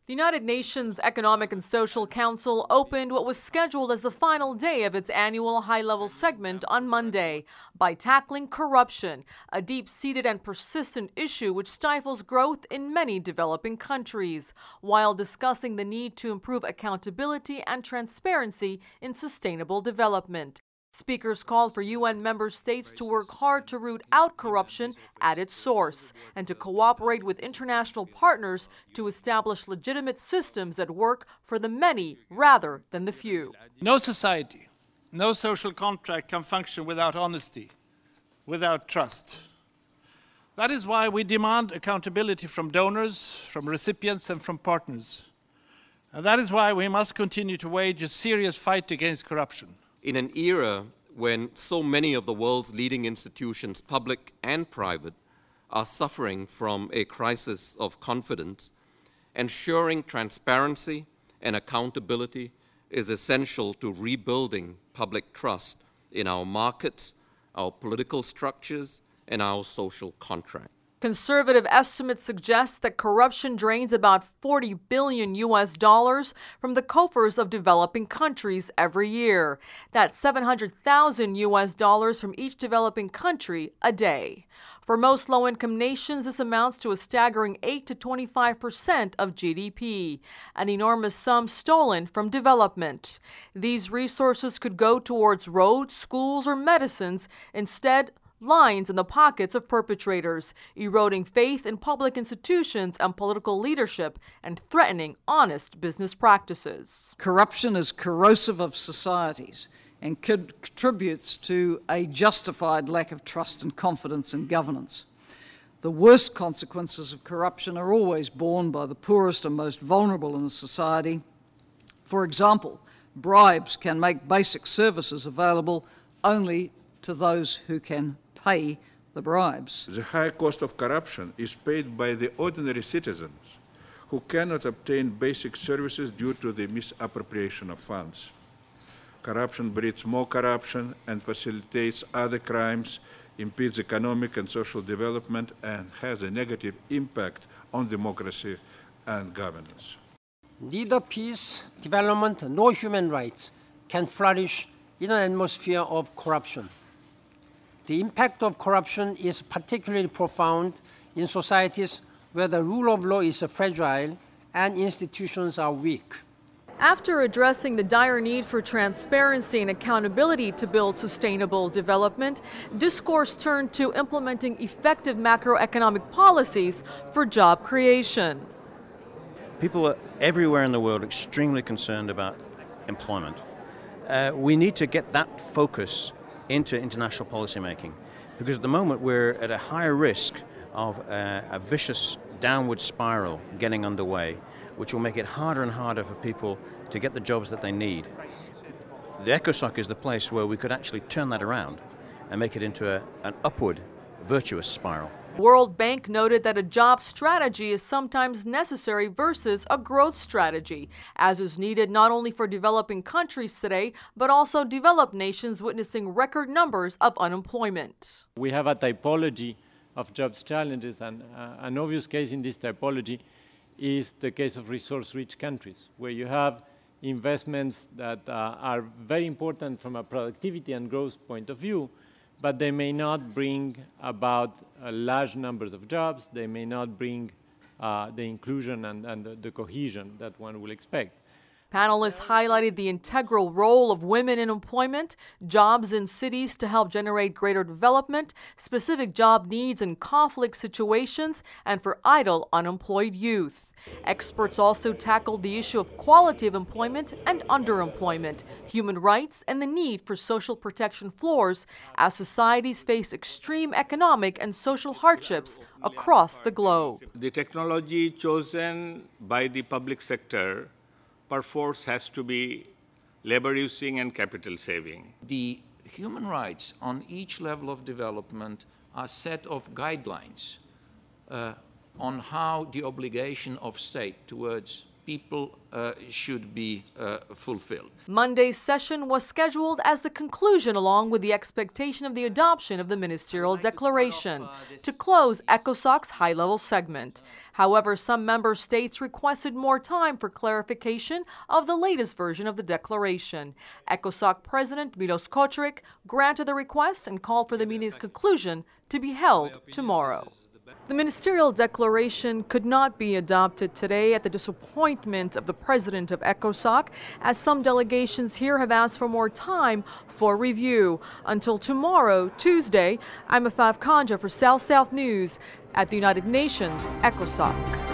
The United Nations Economic and Social Council opened what was scheduled as the final day of its annual high-level segment on Monday by tackling corruption, a deep-seated and persistent issue which stifles growth in many developing countries, while discussing the need to improve accountability and transparency in sustainable development. Speakers called for UN member states to work hard to root out corruption at its source and to cooperate with international partners to establish legitimate systems that work for the many rather than the few. No society, no social contract can function without honesty, without trust. That is why we demand accountability from donors, from recipients, and from partners. And that is why we must continue to wage a serious fight against corruption. In an era when so many of the world's leading institutions, public and private, are suffering from a crisis of confidence, ensuring transparency and accountability is essential to rebuilding public trust in our markets, our political structures, and our social contract. Conservative estimates suggest that corruption drains about $40 billion from the coffers of developing countries every year. That's $700,000 from each developing country a day. For most low-income nations, this amounts to a staggering 8 to 25% of GDP, an enormous sum stolen from development. These resources could go towards roads, schools, or medicines. Instead, lines in the pockets of perpetrators, eroding faith in public institutions and political leadership, and threatening honest business practices. Corruption is corrosive of societies and contributes to a justified lack of trust and confidence in governance. The worst consequences of corruption are always borne by the poorest and most vulnerable in a society. For example, bribes can make basic services available only to those who can pay the bribes. The high cost of corruption is paid by the ordinary citizens who cannot obtain basic services due to the misappropriation of funds. Corruption breeds more corruption and facilitates other crimes, impedes economic and social development, and has a negative impact on democracy and governance. Neither peace, development, nor human rights can flourish in an atmosphere of corruption. The impact of corruption is particularly profound in societies where the rule of law is fragile and institutions are weak. After addressing the dire need for transparency and accountability to build sustainable development, discourse turned to implementing effective macroeconomic policies for job creation. People are everywhere in the world extremely concerned about employment. We need to get that focus into international policy making, because at the moment we're at a higher risk of a vicious downward spiral getting underway, which will make it harder and harder for people to get the jobs that they need. The ECOSOC is the place where we could actually turn that around and make it into an upward, virtuous spiral. World Bank noted that a job strategy is sometimes necessary versus a growth strategy, as is needed not only for developing countries today, but also developed nations witnessing record numbers of unemployment. We have a typology of jobs challenges, and an obvious case in this typology is the case of resource-rich countries, where you have investments that are very important from a productivity and growth point of view, but they may not bring about large numbers of jobs. They may not bring the inclusion and the cohesion that one will expect. Panelists highlighted the integral role of women in employment, jobs in cities to help generate greater development, specific job needs in conflict situations, and for idle, unemployed youth. Experts also tackled the issue of quality of employment and underemployment, human rights, and the need for social protection floors as societies face extreme economic and social hardships across the globe. The technology chosen by the public sector perforce has to be labor-using and capital-saving. The human rights on each level of development are a set of guidelines on how the obligation of state towards people should be fulfilled. Monday's session was scheduled as the conclusion along with the expectation of the adoption of the ministerial declaration to close ECOSOC's high-level segment. However, some member states requested more time for clarification of the latest version of the declaration. ECOSOC President Milos Kočrik granted the request and called for the meeting's conclusion to be held tomorrow. The ministerial declaration could not be adopted today at the disappointment of the president of ECOSOC, as some delegations here have asked for more time for review. Until tomorrow, Tuesday, I'm Afaf Kanja for South News at the United Nations ECOSOC.